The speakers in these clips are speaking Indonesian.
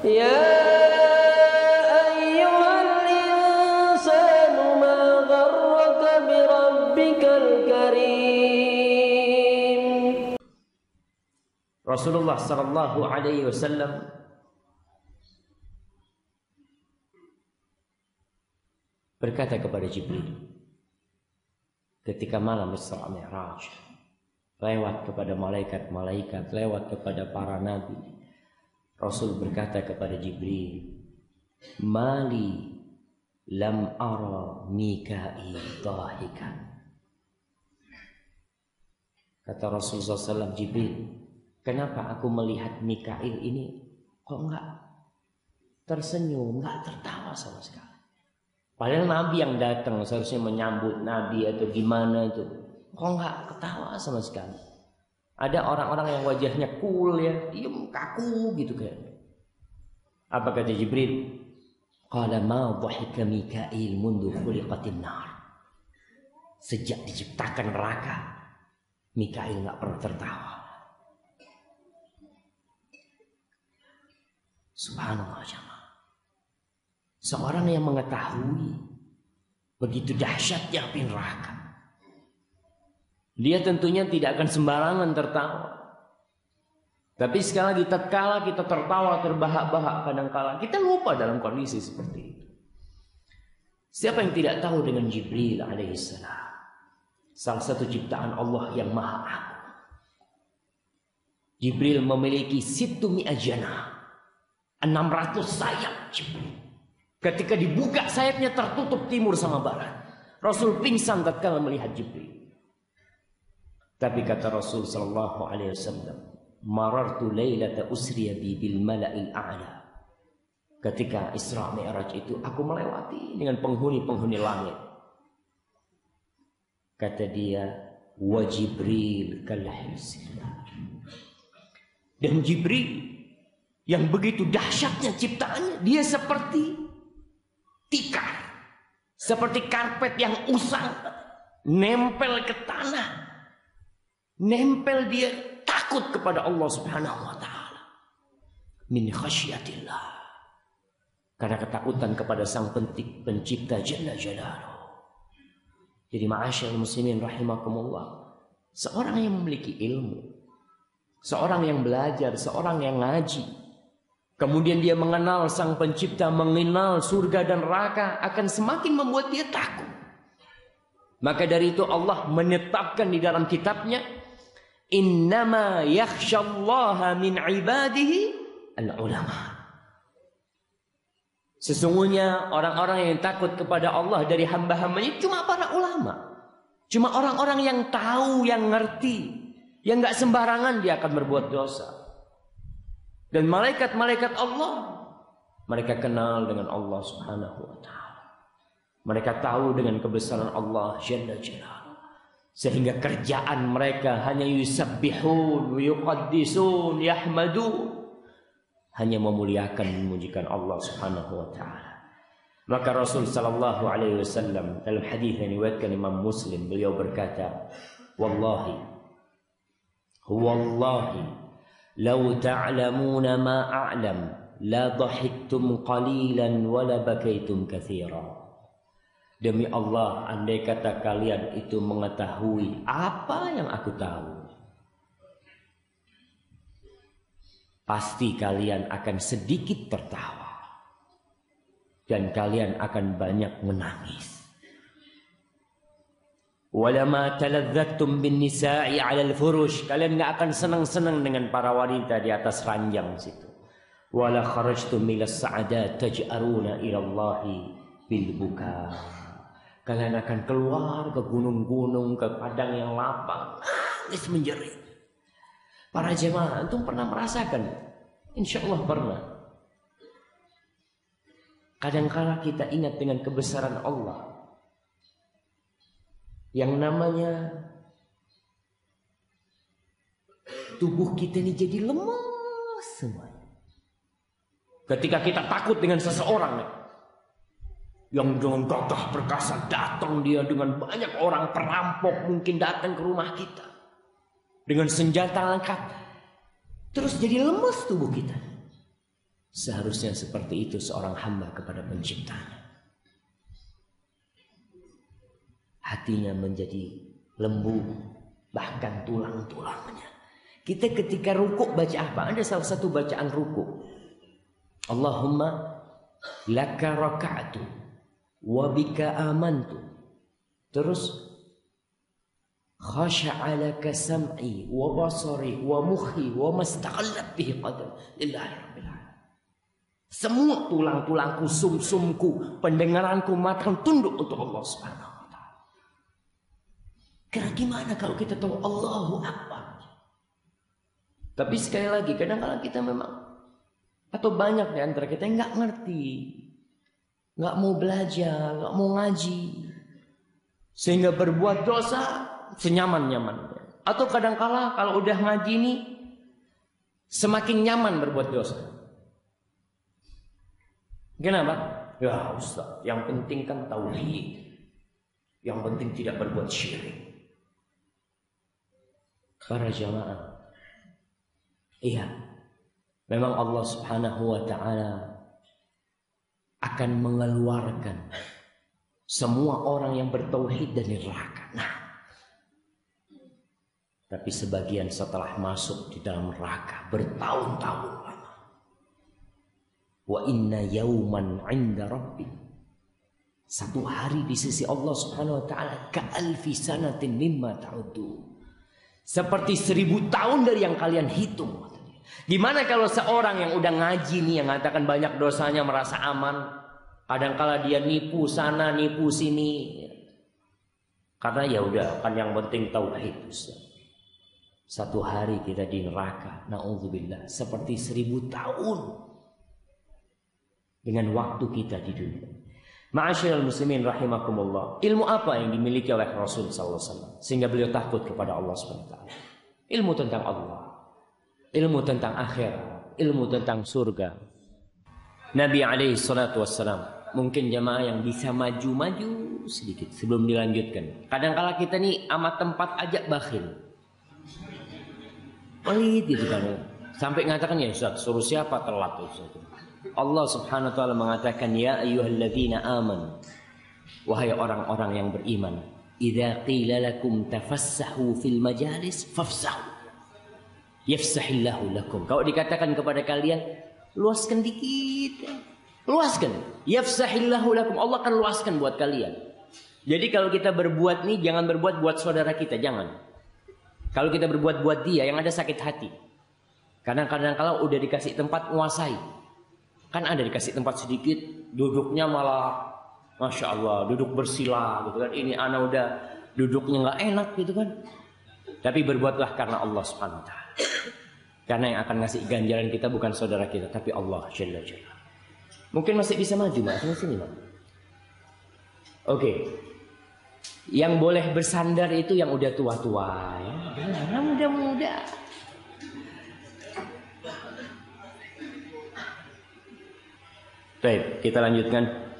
Ya ayyuhal insanu ma gharraka bi rabbikal karim. Rasulullah sallallahu alaihi wasallam berkata kepada Jibril ketika malam Isra Mi'raj, lewat kepada malaikat-malaikat, lewat kepada para nabi, Rasul berkata kepada Jibril, Mali lam ara Mikail dahikan. Kata Rasulullah SAW, Jibril, kenapa aku melihat Mikail ini kok enggak tersenyum, enggak tertawa sama sekali? Padahal Nabi yang datang seharusnya menyambut Nabi atau gimana itu, kok enggak ketawa sama sekali? Ada orang-orang yang wajahnya cool ya, diem kaku gitu kayak. Apa kata Jibril? Qala ma dhahika Mikail mundu khuliqatin nar. Sejak diciptakan neraka, Mikail enggak pernah tertawa. Subhanallah jemaah. Seorang yang mengetahui begitu dahsyatnya api neraka, dia tentunya tidak akan sembarangan tertawa. Tapi sekali lagi, tatkala kita tertawa terbahak-bahak, kadangkala kita lupa dalam kondisi seperti itu. Siapa yang tidak tahu dengan Jibril alaihissalam, salah satu ciptaan Allah yang maha agung. Jibril memiliki situ mi'ajana, 600 sayap Jibril. Ketika dibuka sayapnya tertutup timur sama barat. Rasul pingsan tatkala melihat Jibril. Tapi kata Rasul sallallahu alaihi wasallam, marartu lailata usriya bi bil mala'il a'la. Ketika Isra Mi'raj itu aku melewati dengan penghuni-penghuni langit. Kata dia, wa Jibril kalhisil. Dan Jibril yang begitu dahsyatnya ciptaannya, dia seperti tikar, seperti karpet yang usang, nempel ke tanah, nempel, dia takut kepada Allah Subhanahu wa taala. Min khasyatillah. Karena ketakutan kepada Sang Pencipta Jalla Jalaluhu. Jadi ma'asyiral muslimin rahimakumullah, seorang yang memiliki ilmu, seorang yang belajar, seorang yang ngaji, kemudian dia mengenal Sang Pencipta, mengenal surga dan neraka, akan semakin membuat dia takut. Maka dari itu Allah menetapkan di dalam kitabnya, innama yakhsyallaha min ibadihi al-ulama. Sesungguhnya orang-orang yang takut kepada Allah dari hamba-hambanya cuma para ulama. Cuma orang-orang yang tahu, yang ngerti, yang gak sembarangan dia akan berbuat dosa. Dan malaikat-malaikat Allah, mereka kenal dengan Allah Subhanahu wa ta'ala. Mereka tahu dengan kebesaran Allah Jalla Jalaluhu. Sehingga kerjaan mereka hanya yusabbihun, yuqaddisun, yahmadun. Hanya memuliakan, memujikan Allah Subhanahu wa ta'ala. Maka Rasul sallallahu alaihi wasallam dalam hadis yang diriwayatkan Imam Muslim, beliau berkata, Wallahi, Lau ta'lamuna ma a'lam la dhahiktum qalilan wa la bakaitum katsira. Demi Allah, andai kata kalian itu mengetahui apa yang aku tahu, pasti kalian akan sedikit tertawa dan kalian akan banyak menangis. Walama taladzattum bin nisa'i 'alal furush, kalian enggak akan senang-senang dengan para wanita di atas ranjang situ. Wala kharajtum milas sa'adat taj'aruna ila Allahi bil buka. Kalian akan keluar ke gunung-gunung, ke padang yang lapang, nangis menjerit. Para jemaah, antum pernah merasakan? Insyaallah pernah. Kadang-kala kita ingat dengan kebesaran Allah, yang namanya tubuh kita ini jadi lemas semuanya. Ketika kita takut dengan seseorang yang dengan gagah perkasa datang, dia dengan banyak orang perampok mungkin datang ke rumah kita dengan senjata lengkap, terus jadi lemas tubuh kita. Seharusnya seperti itu seorang hamba kepada penciptanya. Hatinya menjadi lembut, bahkan tulang-tulangnya. Kita ketika rukuk baca apa? Ada salah satu bacaan rukuk. Allahumma laka raka'tu wa bika amantu. Terus khasha'a laka sam'i wa basari wa mukhi wa mastaqallat bihi qadam lillahi rabbil alamin. Semua tulang-tulangku, sum-sumku, pendengaranku, mataku tunduk untuk Allah Subhanahu wa taala. Karena gimana kalau kita tahu Allahu Akbar? Tapi sekali lagi kadang-kadang kita memang, atau banyak di antara kita yang nggak ngerti, nggak mau belajar, nggak mau ngaji, sehingga berbuat dosa senyaman-nyamannya. Atau kadang-kala kalau udah ngaji ini semakin nyaman berbuat dosa. Kenapa? Ya Ustaz, yang penting kan tauhid, yang penting tidak berbuat syirik. Para jamaah, iya, memang Allah Subhanahu wa ta'ala akan mengeluarkan semua orang yang bertauhid dari neraka. Nah, tapi sebagian setelah masuk di dalam neraka bertahun-tahun lama. Wa inna yawman 'inda rabbik, satu hari di sisi Allah Subhanahu wa ta'ala ka'alfi sanatin mimma ta'uddu, seperti 1000 tahun dari yang kalian hitung. Gimana kalau seorang yang udah ngaji nih, yang mengatakan banyak dosanya, merasa aman, kadang-kala dia nipu sana nipu sini, karena ya udah kan yang penting tauhid. Satu hari kita di neraka, na'udzubillah, seperti 1000 tahun dengan waktu kita di dunia. Ma'asyiral muslimin rahimakumullah, ilmu apa yang dimiliki oleh Rasul sallallahu alaihi wasallam sehingga beliau takut kepada Allah Subhanahu wa taala? Ilmu tentang Allah, ilmu tentang akhirat, ilmu tentang surga. Nabi alaihi salatu wassalam, mungkin jamaah yang bisa maju-maju sedikit sebelum dilanjutkan. Kadang-kala kita nih amat tempat aja bakhil, pelit gitu kan, sampai ngatakan ya Ustaz, suruh siapa telat Ustaz. Allah Subhanahu wa ta'ala mengatakan, ya ayyuhalladzina amanu, wahai orang-orang yang beriman, idza qila lakum tafassahu fil majalis fafsahu yafsahillahu lakum. Kalau dikatakan kepada kalian luaskan dikit, luaskan, yafsahillahu lakum, Allah akan luaskan buat kalian. Jadi kalau kita berbuat nih, jangan berbuat buat saudara kita, jangan. Kalau kita berbuat buat dia yang ada sakit hati, karena kadang-kadang udah dikasih tempat menguasai. Kan ada dikasih tempat sedikit, duduknya malah Masya Allah, duduk bersila gitu kan. Ini anak udah duduknya nggak enak gitu kan. Tapi berbuatlah karena Allah Subhanahu wa ta'ala. Karena yang akan ngasih ganjaran kita bukan saudara kita, tapi Allah Jalla Jalla. Mungkin masih bisa maju, Mas. Sini, Mas. Oke. Yang boleh bersandar itu yang udah tua-tua ya. Yang muda-muda. Baik, kita lanjutkan.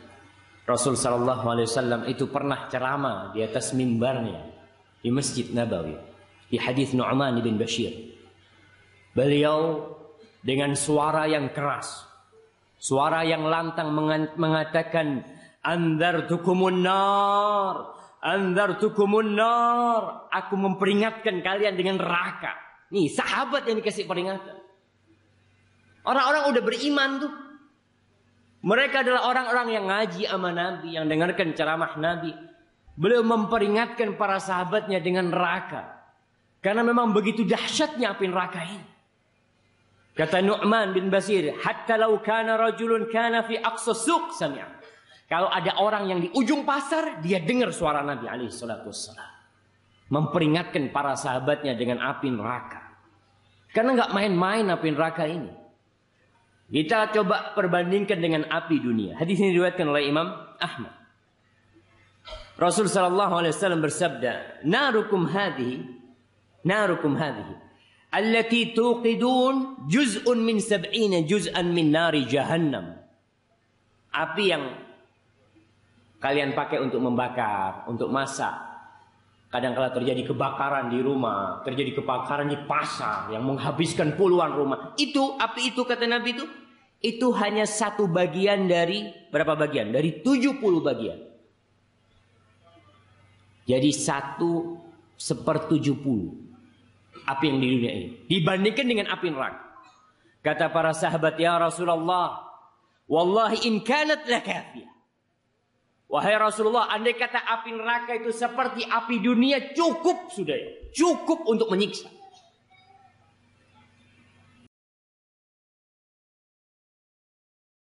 Rasul sallallahu alaihi wasallam itu pernah ceramah di atas mimbarnya di Masjid Nabawi. Di hadis Nu'man bin Bashir. Beliau dengan suara yang keras, suara yang lantang mengatakan, "Andzartukumun nar, andzartukumun nar." Aku memperingatkan kalian dengan neraka. Nih, sahabat yang dikasih peringatan. Orang-orang udah beriman tuh. Mereka adalah orang-orang yang ngaji sama Nabi, yang dengarkan ceramah Nabi. Beliau memperingatkan para sahabatnya dengan neraka. Karena memang begitu dahsyatnya api neraka ini. Kata Nu'man bin Bashir, hatta law kana rajulun kana fi aqsa suq sami'a. Kalau ada orang yang di ujung pasar, dia dengar suara Nabi alaihi salatu wassalam. Memperingatkan para sahabatnya dengan api neraka. Karena enggak main-main api neraka ini. Kita coba perbandingkan dengan api dunia. Hadis ini diriwayatkan oleh Imam Ahmad. Rasul sallallahu alaihi wasallam bersabda, "Narukum hadhihi, allati tuqidun juz'un min 70 juz'an min nari jahannam." Api yang kalian pakai untuk membakar, untuk masak. Kadang-kala terjadi kebakaran di rumah, terjadi kebakaran di pasar yang menghabiskan puluhan rumah. Itu api itu kata Nabi itu hanya satu bagian dari berapa bagian? Dari 70 bagian. Jadi 1/70 api yang di dunia ini dibandingkan dengan api neraka. Kata para sahabat, ya Rasulullah, wallahi in kanat lakafiyah. Wahai Rasulullah, andai kata api neraka itu seperti api dunia, cukup sudah, cukup untuk menyiksa.